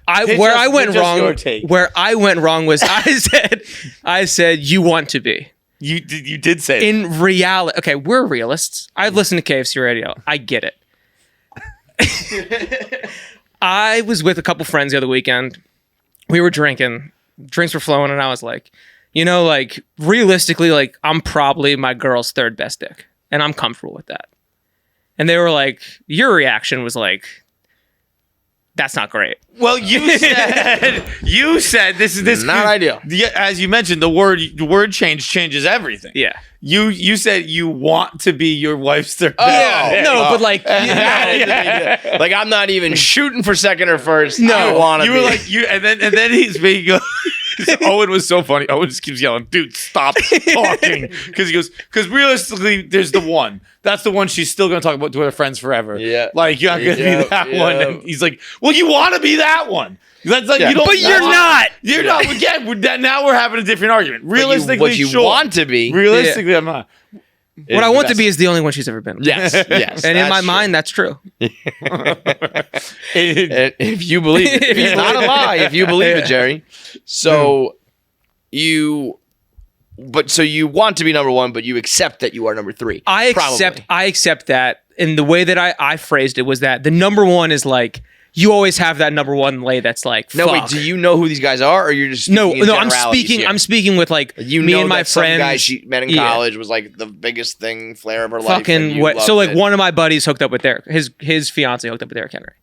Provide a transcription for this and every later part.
Where I went wrong was I said you want to be. You did say that. In reality. Okay, we're realists. I've listened to KFC Radio. I get it. I was with a couple friends the other weekend. We were drinking. Drinks were flowing, and I was like, like, realistically, like, I'm probably my girl's third best dick, and I'm comfortable with that. And they were like, your reaction was like, that's not great. Well, you said this not ideal. As you mentioned, the word changes everything. Yeah. You said you want to be your wife's third. But like, like I'm not even shooting for second or first. No, I want to. You were like and then he's being. Owen was so funny. Owen just keeps yelling, dude, stop talking. Because he goes, because realistically, there's the one. That's the one she's still going to talk about to her friends forever. Yeah. Like, you're not going to be that one. And he's like, well, you want to be that one. That's like, you don't. But you're not. You're not. Again, now we're having a different argument. Realistically, what you want to be. Realistically, I'm not. What I want to be is the only one she's ever been with. Yes. And in my mind, that's true. If you believe it. It's not a lie if you believe it, Jerry. So you want to be number one, but you accept that you are number three. I accept that. And the way that I phrased it was that the number one is like, you always have that number one lay that's like, no, fuck. wait, do you know who these guys are, or you're just no, I'm speaking with like me and my friends. Some guy she met in college was like the biggest thing flare of her life. Fucking what? So like one of my buddies hooked up with his fiance hooked up with Derrick Henry.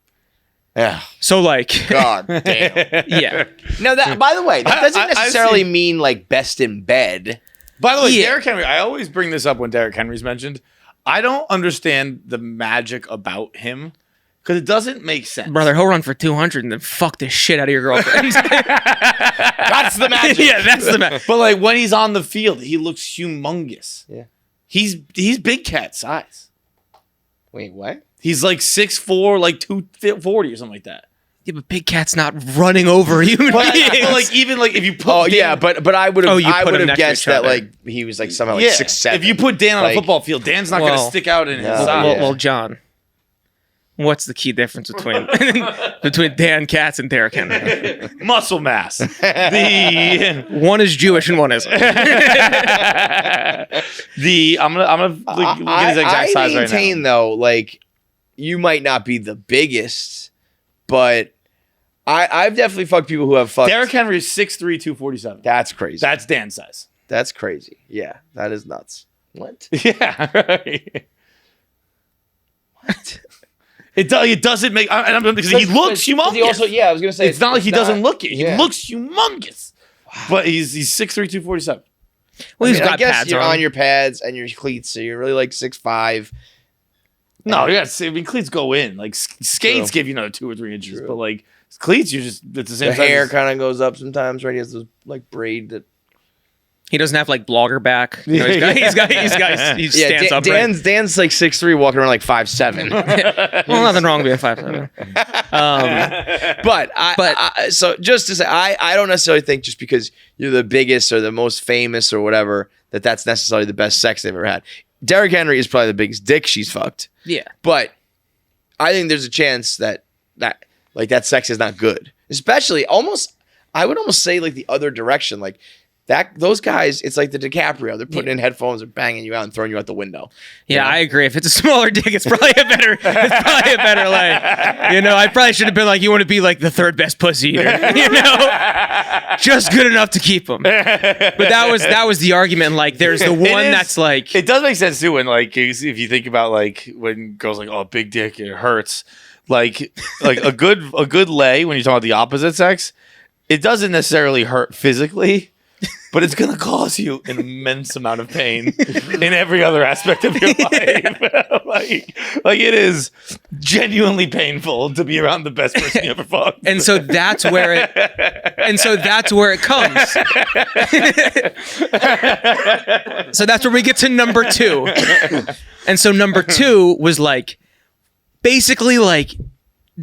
Yeah. So like, God damn. Yeah. Now that, by the way, that doesn't necessarily mean like best in bed. By the way, Derrick Henry. I always bring this up when Derrick Henry's mentioned. I don't understand the magic about him. Because it doesn't make sense. Brother, he'll run for 200 and then fuck the shit out of your girlfriend. That's the magic. Yeah, that's the magic. But like when he's on the field, he looks humongous. Yeah. He's big cat size. Wait, what? He's like 6'4", like 240 or something like that. Yeah, but Big Cat's not running over human beings. But like even like if you put but I would have guessed that other. like he was like somehow like 6'7". If you put Dan on a football field, Dan's not going to stick out in his size. Well, John, what's the key difference between Dan Katz and Derrick Henry? Muscle mass. One is Jewish and one isn't. I'm gonna get his exact size right now. I maintain though, like you might not be the biggest, but I've definitely fucked people who have fucked. Derrick Henry is 6'3", 247. That's crazy. That's Dan's size. That's crazy. Yeah, that is nuts. What? Yeah, right. What? It doesn't make. Because he looks humongous. He also, I was gonna say it's not like he doesn't look it. He looks humongous. Wow. But he's 6'3", 247. Well, I guess pads you're on your pads and your cleats, so you're really like 6'5". No, cleats go in. Like skates give you another 2 or 3 inches, but like cleats, it's the same. The hair kind of goes up sometimes, right? He has those like braid that. He doesn't have like blogger back. He stands up. Dan's like 6'3", walking around like 5'7". Well, nothing wrong with being 5'7". But so just to say, I don't necessarily think just because you're the biggest or the most famous or whatever that's necessarily the best sex they've ever had. Derrick Henry is probably the biggest dick she's fucked. Yeah, but I think there's a chance that sex is not good. Especially I would almost say like the other direction, like. Those guys, it's like the DiCaprio. They're putting in headphones and banging you out and throwing you out the window. Yeah, I agree. If it's a smaller dick, it's probably a better like. I probably should have been like, you want to be like the third best pussy eater. Just good enough to keep them. But that was the argument. Like, there's the one that's like. It does make sense too when like if you think about like when girls like, oh, big dick, it hurts. Like a good lay when you're talking about the opposite sex, it doesn't necessarily hurt physically. But it's going to cause you an immense amount of pain in every other aspect of your life. like it is genuinely painful to be around the best person you ever fucked. And so that's where it comes. So that's where we get to number 2. And so number 2 was like basically like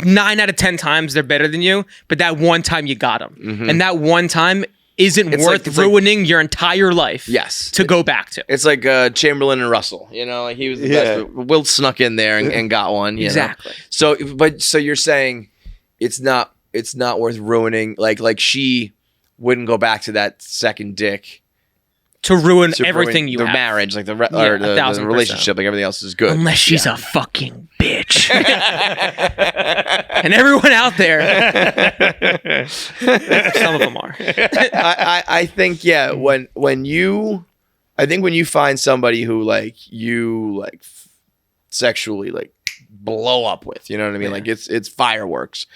9 out of 10 times they're better than you, but that one time you got them. Mm-hmm. And that one time isn't worth ruining your entire life to go back to. It's like Chamberlain and Russell. Like he was the best. Wilt snuck in there and got one. You know? So you're saying it's not it's not worth ruining. Like she wouldn't go back to that second dick to ruin everything you the have. marriage, like the relationship, like everything else is good. Unless she's a fucking bitch. And everyone out there, some of them are. I think when you find somebody who like you like sexually like blow up with, you know what I mean? Like it's fireworks.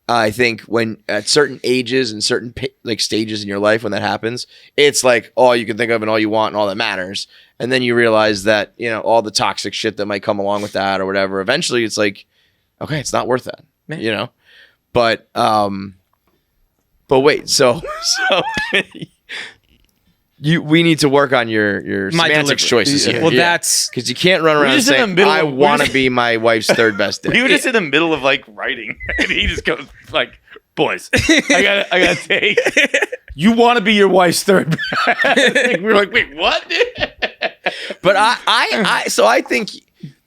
I think when at certain ages and certain like stages in your life when that happens, it's like all you can think of and all you want and all that matters. And then you realize that, you know, all the toxic shit that might come along with that or whatever. Eventually it's like, okay, it's not worth that, you know? But wait, so we need to work on your semantics choices here. Well, that's because you can't run around saying, I want to be my wife's third best dick. We were just in the middle of like writing, and he just goes like, "Boys, I gotta take. You want to be your wife's third best?" We were like, "Wait, what?" But I think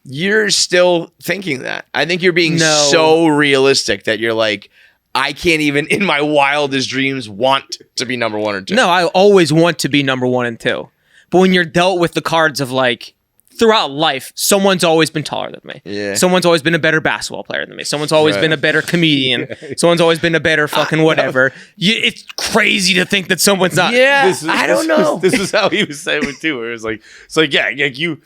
you're still thinking that. I think you're being so realistic that you're like, I can't even in my wildest dreams want to be number 1 or 2. No, I always want to be number 1 and 2. But when you're dealt with the cards of like throughout life, someone's always been taller than me. Yeah. Someone's always been a better basketball player than me. Someone's always been a better comedian. Someone's always been a better fucking whatever. It's crazy to think that someone's not. Yeah, I don't know. This is how he was saying it too. Where it was like, it's like, yeah, you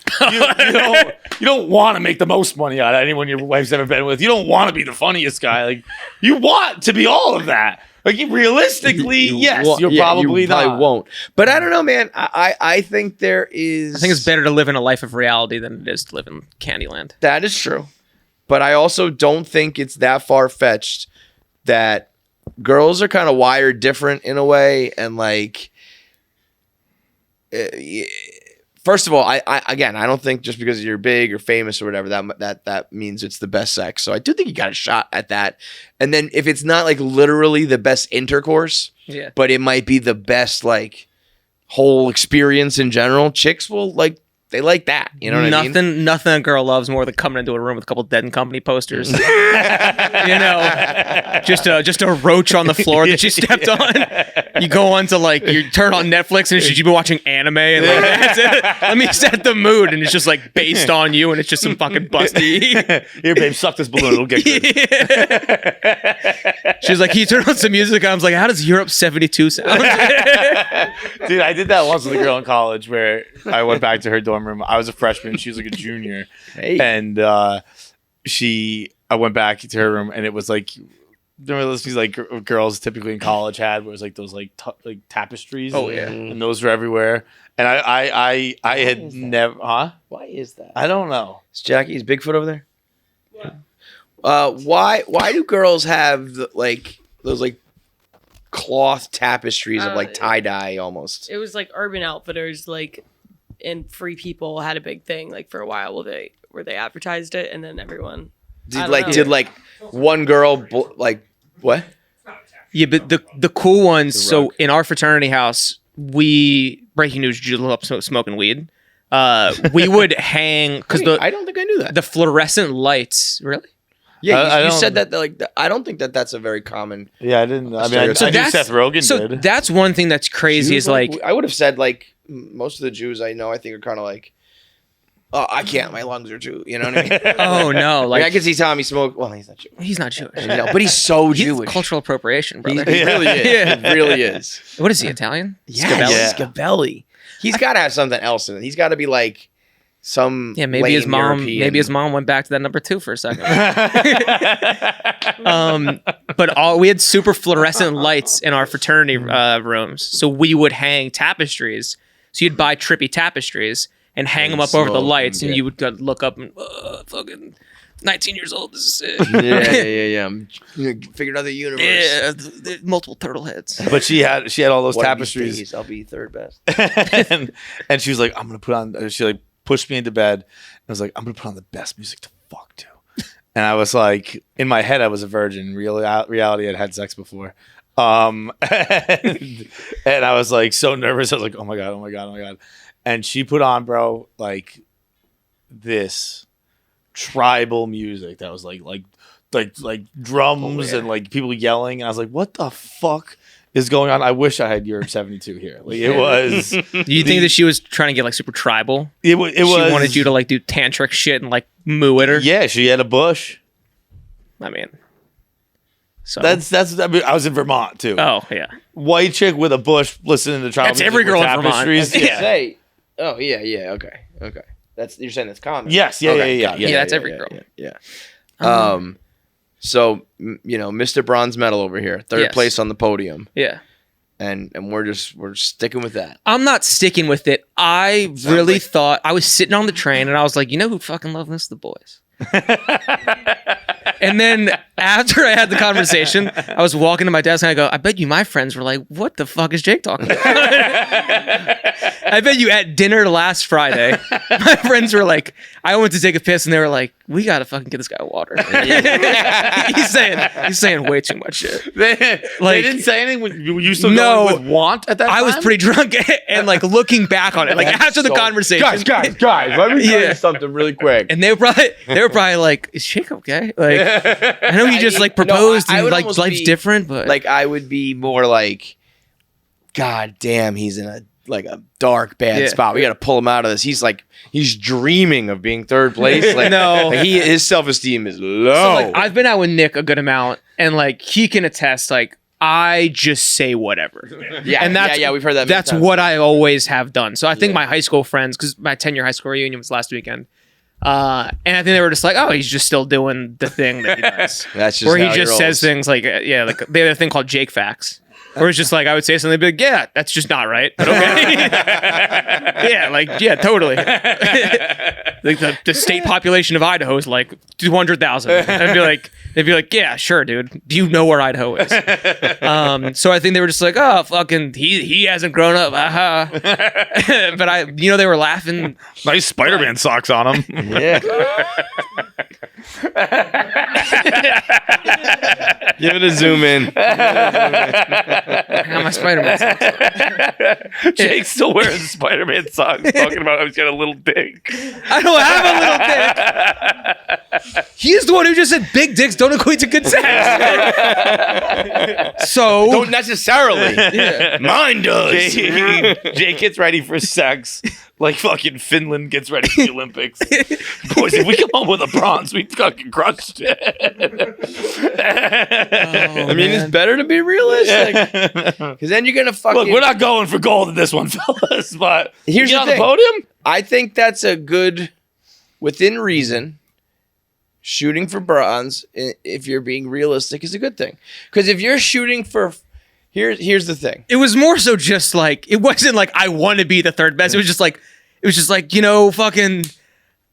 don't want to make the most money out of anyone your wife's ever been with. You don't want to be the funniest guy. Like, you want to be all of that. Like, realistically, yes, you're probably not. Won't. But I don't know, man. I think there is. I think it's better to live in a life of reality than it is to live in Candyland. That is true. But I also don't think it's that far-fetched that girls are kind of wired different in a way. And like, first of all, I don't think just because you're big or famous or whatever, that means it's the best sex. So I do think you got a shot at that. And then if it's not like literally the best intercourse, but it might be the best like whole experience in general, chicks will like, they like that. You know what I mean? Nothing a girl loves more than coming into a room with a couple Dead and Company posters. You know, just a roach on the floor that you stepped on. You go on to like, you turn on Netflix and you've been watching anime and like, that's it. Let me set the mood, and it's just like based on you, and it's just some fucking busty. Here, babe, suck this balloon. It'll get good. She's like, you turn on some music. I was like, how does Europe 72 sound? Dude, I did that once with a girl in college where I went back to her dorm room. I was a freshman. She was like a junior. Hey. And I went back to her room, and it was like, there were those things like girls typically in college had, where it was like those like tapestries. Oh, yeah. And those were everywhere. And I had never, Why is that? I don't know. Is Jackie's Bigfoot over there? Yeah. Why do girls have those like cloth tapestries of like tie-dye almost? It was like Urban Outfitters, like, and Free People had a big thing like for a while where they advertised it, and then everyone did one girl like what? Yeah, but the cool ones. So in our fraternity house, breaking news, you love smoking weed. We would hang because I don't think I knew that. The fluorescent lights, really? Yeah, you said that like I don't think that's a very common. Yeah, I didn't. I mean, I knew Seth Rogen did. That's one thing that's crazy. Is like I would have said like most of the Jews I know, I think are kind of like, oh, I can't. My lungs are too. You know what I mean? Oh no! Like I can see Tommy smoke. Well, he's not Jewish. He's not Jewish. No, but he's so Jewish. Cultural appropriation, brother. He really is. Yeah. It really is. What is he, Italian? Yeah, Scabelli. He's got to have something else in it. He's got to be like some. Yeah, maybe his mom. European. Maybe his mom went back to that number 2 for a second. But we had super fluorescent lights in our fraternity rooms, so we would hang tapestries. So you'd buy trippy tapestries and hang them up over the lights, and you would look up and fucking 19 years old. This is sick. Yeah. Figured out the universe. Yeah, multiple turtle heads. But she had all those tapestries. I'll be third best. and she was like, I'm gonna put on. She like pushed me into bed. And I was like, I'm gonna put on the best music to fuck to. And I was like, in my head, I was a virgin. In reality, I'd had sex before. And I was like so nervous. I was like, oh my god. And she put on, bro, like this tribal music that was like like drums and like people yelling, and I was like, what the fuck is going on? I wish I had Europe 72 here. Like it was. Do you think that she was trying to get like super tribal? It was. She wanted you to like do tantric shit and like moo at her. Yeah, she had a bush. I mean, so that's. I mean, I was in Vermont too. Oh yeah, White chick with a bush listening to tribal That's music every with girl in Vermont. tapestries. Yeah. Say, oh yeah, okay. That's you're saying that's common. Yes, yeah. that's every girl. Yeah. So Mr. Bronze Medal over here, third Yes. place on the podium, Yeah. and we're sticking with that. I'm not sticking with it. I really thought I was sitting on the train and I was like, you know who fucking love this? The boys. And then after I had the conversation, I was walking to my desk and I go, I bet you my friends were like, what the fuck is Jake talking about? I bet you at dinner last Friday, my friends were like, I went to take a piss and they were like, we gotta fucking get this guy water. he's saying way too much shit. They Like- didn't say anything. Were you still No. going with want at that time? I was pretty drunk and like looking back on it, like after the conversation. guys, let me tell you something really quick. And they were probably like, is Jake okay? Like, I know he just like proposed I and would like almost life's be, different, but like I would be more like, God damn, he's in a dark bad spot. We got to pull him out of this. He's dreaming of being third place. Like, No. like, his self-esteem is low. So, like, I've been out with Nick a good amount, and like he can attest. Like I just say whatever. yeah, and that's we've heard that. That's what I always have done. So I think my high school friends, because my 10-year high school reunion was last weekend, and I think they were just like, oh, he's just still doing the thing that he does, That's just where he how just rolls. says things like, like they had a thing called Jake facts. Or it's just like I would say something, they'd be like, yeah, that's just not right. But okay. Totally. Like the state population of Idaho is like 200,000. They'd be like, yeah, sure, dude. Do you know where Idaho is? So I think they were just like, oh, fucking, he hasn't grown up. But they were laughing. Nice Spider-Man socks on him. Yeah. Give it a zoom in. I got my Spider-Man socks. Jake's still wearing Spider-Man socks, talking about how he's got a little dick. I don't have a little dick. He's the one who just said big dicks don't equate to good sex. So Don't necessarily. Mine does. Jake gets ready for sex like fucking Finland gets ready for the Olympics. Boys, if we come home with a bronze, we fucking crushed it. I mean, it's better to be realistic. Because then you're going to fucking... Look, we're not going for gold in this one, fellas, but Here's you the on the thing. podium? I think that's a good, within reason, shooting for bronze, if you're being realistic, is a good thing. Because if you're shooting for... Here's the thing. it was more so just like, it wasn't like I want to be the third best. It was just like, fucking,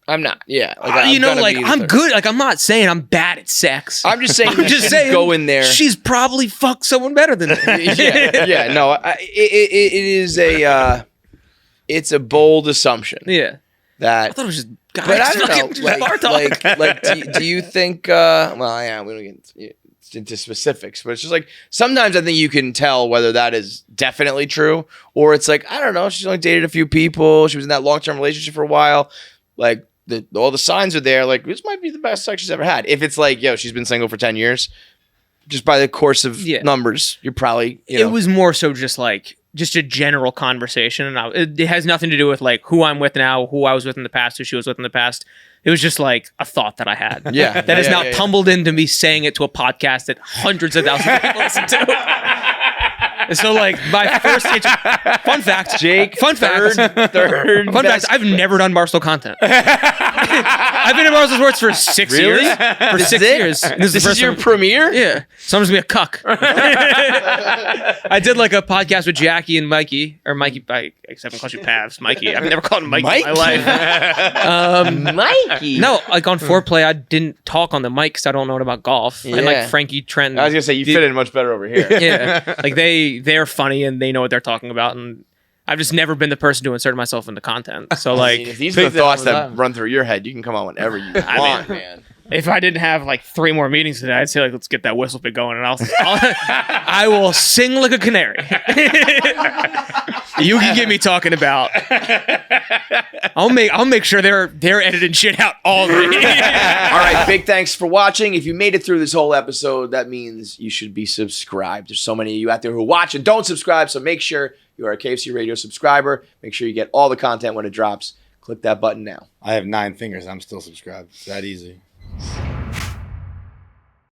I'm not. Yeah. I'm good. Like, I'm not saying I'm bad at sex. I'm just saying. I'm just saying, Go in there. She's probably fucked someone better than me. yeah. No. It is a. It's a bold assumption. Yeah. That. I thought it was just guys. But I don't fucking know. bar talk. Do you think? Well, yeah. We don't get into specifics, but it's just like sometimes I think you can tell whether that is definitely true or it's like, I don't know, she's only dated a few people, she was in that long-term relationship for a while, like all the signs are there, like this might be the best sex she's ever had. If it's like, yo, she's been single for 10 years, just by the course of numbers, you're probably, It was more so just like just a general conversation, and it has nothing to do with like who I'm with now, who I was with in the past, who she was with in the past. It was just like a thought that I had. Yeah. That has now tumbled into me saying it to a podcast that hundreds of thousands of people listen to. And so like my first fun fact, Jake, fun fact, I've never done Barstool content. I've been in Barstool Sports for 6 Really? years. For This 6 is it? years. And This is your time- premiere? Yeah. So I'm just gonna be a cuck. I did like a podcast with Jackie and Mikey, or Mikey, except I call you Pavs, Mikey. I've never called him Mikey in my life. Mikey. No, like on Foreplay, I didn't talk on the mic because I don't know it about golf. And Yeah. like Frankie Trent. I was gonna say you fit in much better over here. Yeah. Like they're funny and they know what they're talking about. And I've just never been the person to insert myself into content. So like, if these are the thoughts that run through your head, you can come on whenever you want, man. if I didn't have like 3 more meetings today, I'd say like, let's get that whistle pit going, and I will sing like a canary. You can get me talking about. I'll make sure they're editing shit out all day. All right, big thanks for watching. If you made it through this whole episode, that means you should be subscribed. There's so many of you out there who watch and don't subscribe, so make sure you are a KFC Radio subscriber. Make sure you get all the content when it drops. Click that button now. I have 9 fingers. I'm still subscribed. It's that easy.